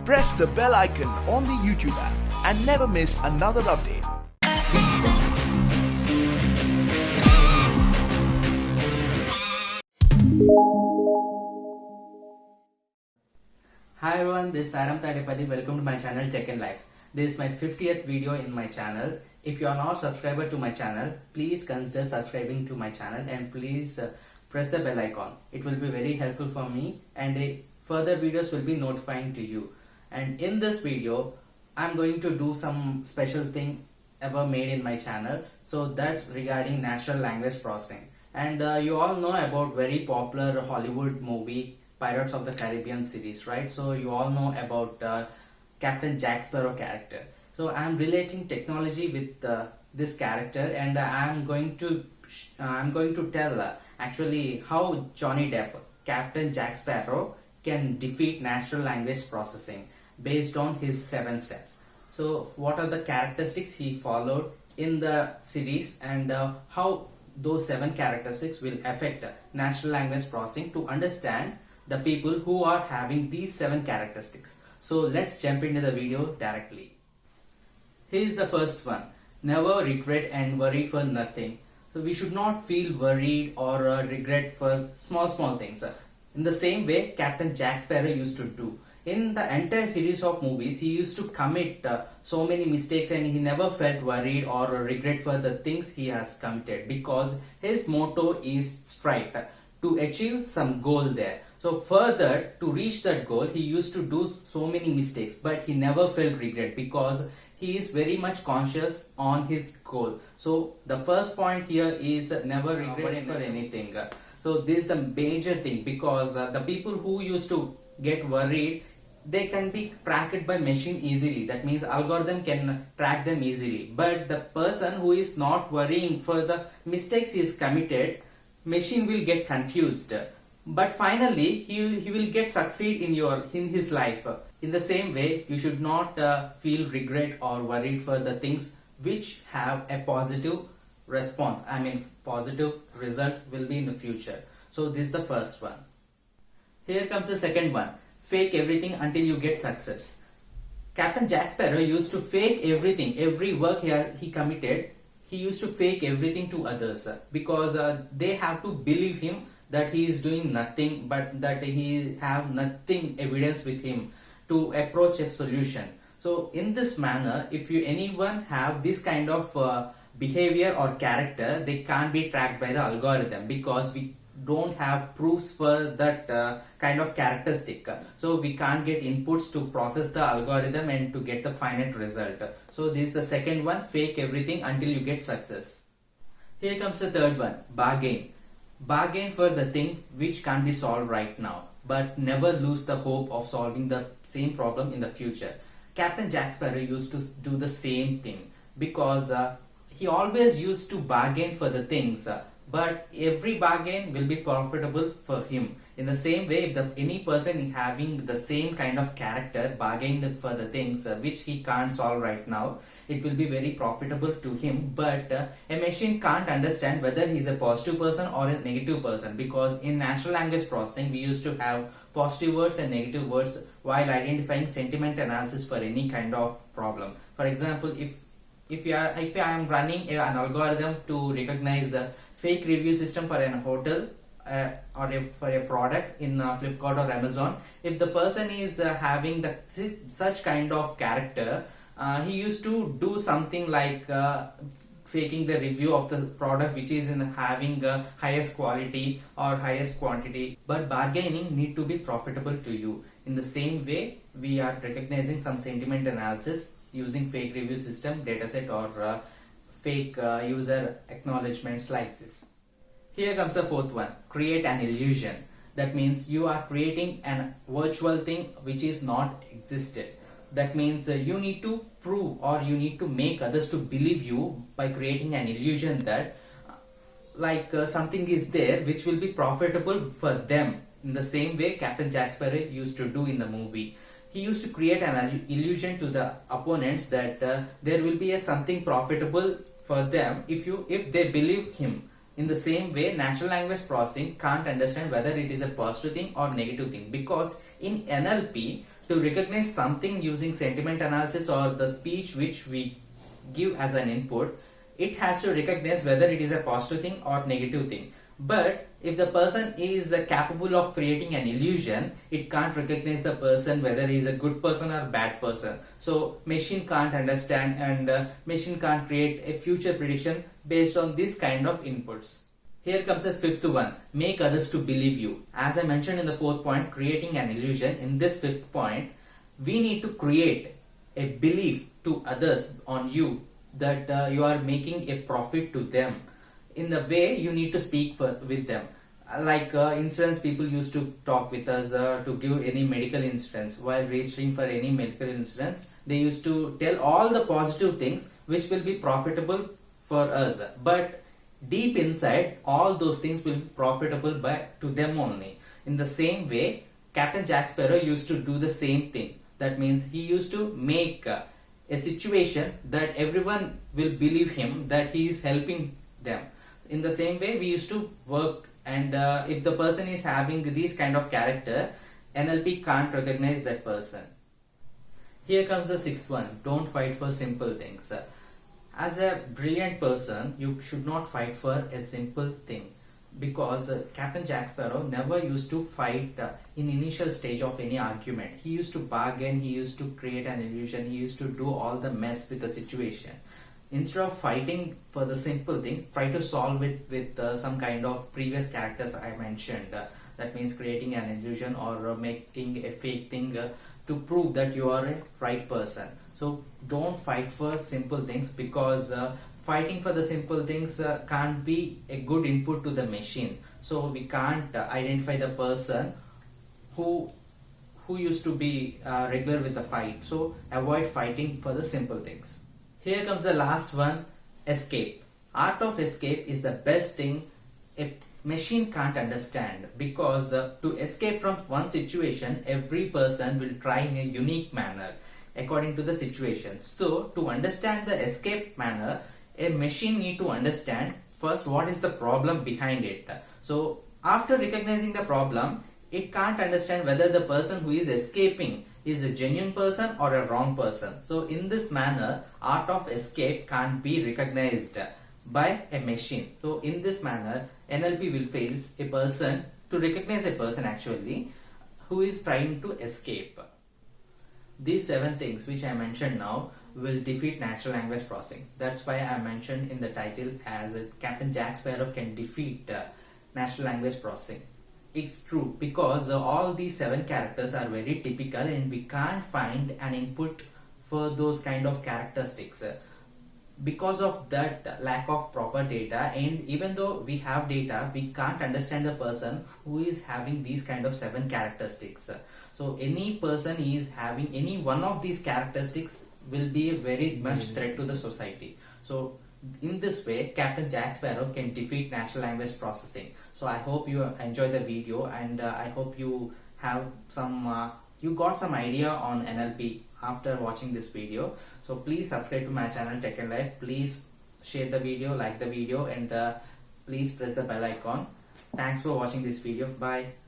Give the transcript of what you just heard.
Press the bell icon on the YouTube app and never miss another update. Hi everyone, this is Aram Tadepalli. Welcome to my channel Tech and Life. This is my 50th video in my channel. If you are not subscriber to my channel, please consider subscribing to my channel and please press the bell icon. It will be very helpful for me and further videos will be notifying to you. And in this video, I'm going to do some special thing ever made in my channel. So that's regarding natural language processing. And you all know about very popular Hollywood movie Pirates of the Caribbean series, right? So you all know about Captain Jack Sparrow character. So I'm relating technology with this character, and I'm going to tell actually how Johnny Depp, Captain Jack Sparrow, can defeat natural language processing based on his 7 steps. So what are the characteristics he followed in the series, and how those 7 characteristics will affect natural language processing to understand the people who are having these 7 characteristics. So let's jump into the video directly. Here is the first one. Never regret and worry for nothing. So we should not feel worried or regret for small things. In the same way Captain Jack Sparrow used to do. In the entire series of movies, he used to commit so many mistakes and he never felt worried or regret for the things he has committed, because his motto is straight, to achieve some goal there. So further, to reach that goal, he used to do so many mistakes, but he never felt regret because he is very much conscious on his goal. So the first point here is never regret for anything. So this is the major thing, because the people who used to get worried, they can be tracked by machine easily. That means algorithm can track them easily. But the person who is not worrying for the mistakes he is committed, machine will get confused. But finally he will get succeed in his life. In the same way, you should not feel regret or worried for the things which have a positive response. I mean positive result will be in the future. So this is the first one. Here comes the second one. Fake everything until you get success. Captain Jack Sparrow used to fake everything. Every work he committed, he used to fake everything to others, because they have to believe him that he is doing nothing, but that he have nothing evidence with him to approach a solution. So in this manner, if anyone have this kind of behavior or character, they can't be tracked by the algorithm, because we don't have proofs for that kind of characteristic. So we can't get inputs to process the algorithm and to get the finite result. So this is the second one, fake everything until you get success. Here comes the third one, bargain. Bargain for the thing which can't be solved right now, but never lose the hope of solving the same problem in the future. Captain Jack Sparrow used to do the same thing, because he always used to bargain for the things, but every bargain will be profitable for him. In the same way, if any person having the same kind of character, bargaining for the things which he can't solve right now, it will be very profitable to him. But a machine can't understand whether he's a positive person or a negative person, because in natural language processing we used to have positive words and negative words while identifying sentiment analysis for any kind of problem. For example, if I am running an algorithm to recognize a fake review system for an hotel or for a product in Flipkart or Amazon, if the person is having such kind of character, he used to do something like faking the review of the product which is in having highest quality or highest quantity. But bargaining need to be profitable to you. In the same way, we are recognizing some sentiment analysis using fake review system, dataset, or fake user acknowledgements like this. Here comes the fourth one, create an illusion. That means you are creating an virtual thing which is not existed. That means you need to prove or you need to make others to believe you by creating an illusion that something is there which will be profitable for them. In the same way Captain Jack Sparrow used to do in the movie. He used to create an illusion to the opponents that there will be something profitable for them if they believe him. In the same way, natural language processing can't understand whether it is a positive thing or negative thing, because in NLP to recognize something using sentiment analysis or the speech which we give as an input, it has to recognize whether it is a positive thing or negative thing. But if the person is capable of creating an illusion, it can't recognize the person whether he is a good person or bad person. So machine can't understand, and machine can't create a future prediction based on this kind of inputs. Here comes the fifth one, make others to believe you. As I mentioned in the fourth point, creating an illusion, in this fifth point, we need to create a belief to others on you that you are making a profit to them. In the way you need to speak with them. Like insurance people used to talk with us to give any medical insurance. While registering for any medical insurance, they used to tell all the positive things which will be profitable for us. But deep inside, all those things will be profitable to them only. In the same way, Captain Jack Sparrow used to do the same thing. That means he used to make a situation that everyone will believe him that he is helping them. In the same way, we used to work, and if the person is having these kind of character, NLP can't recognize that person. Here comes the sixth one, don't fight for simple things. As a brilliant person, you should not fight for a simple thing, because Captain Jack Sparrow never used to fight in initial stage of any argument. He used to bargain, he used to create an illusion, he used to do all the mess with the situation. Instead of fighting for the simple thing, try to solve it with some kind of previous characters I mentioned. That means creating an illusion or making a fake thing to prove that you are a right person. So don't fight for simple things, because fighting for the simple things can't be a good input to the machine. So we can't identify the person who used to be regular with the fight. So avoid fighting for the simple things. Here comes the last one, escape. Art of escape is the best thing a machine can't understand, because to escape from one situation, every person will try in a unique manner according to the situation. So to understand the escape manner, a machine need to understand first what is the problem behind it. So after recognizing the problem, it can't understand whether the person who is escaping is a genuine person or a wrong person. So in this manner, art of escape can't be recognized by a machine. So in this manner, NLP will fail a person to recognize a person actually who is trying to escape. These 7 things which I mentioned now will defeat natural language processing. That's why I mentioned in the title as Captain Jack Sparrow can defeat natural language processing. It's true, because all these 7 characters are very typical and we can't find an input for those kind of characteristics. Because of that lack of proper data, and even though we have data, we can't understand the person who is having these kind of 7 characteristics. So any person is having any one of these characteristics will be a very much threat to the society. So in this way, Captain Jack Sparrow can defeat natural language processing. So I hope you enjoy the video, and I hope you have you got some idea on NLP after watching this video. So please subscribe to my channel Tech and Life. Please share the video, like the video, and please press the bell icon. Thanks for watching this video. Bye.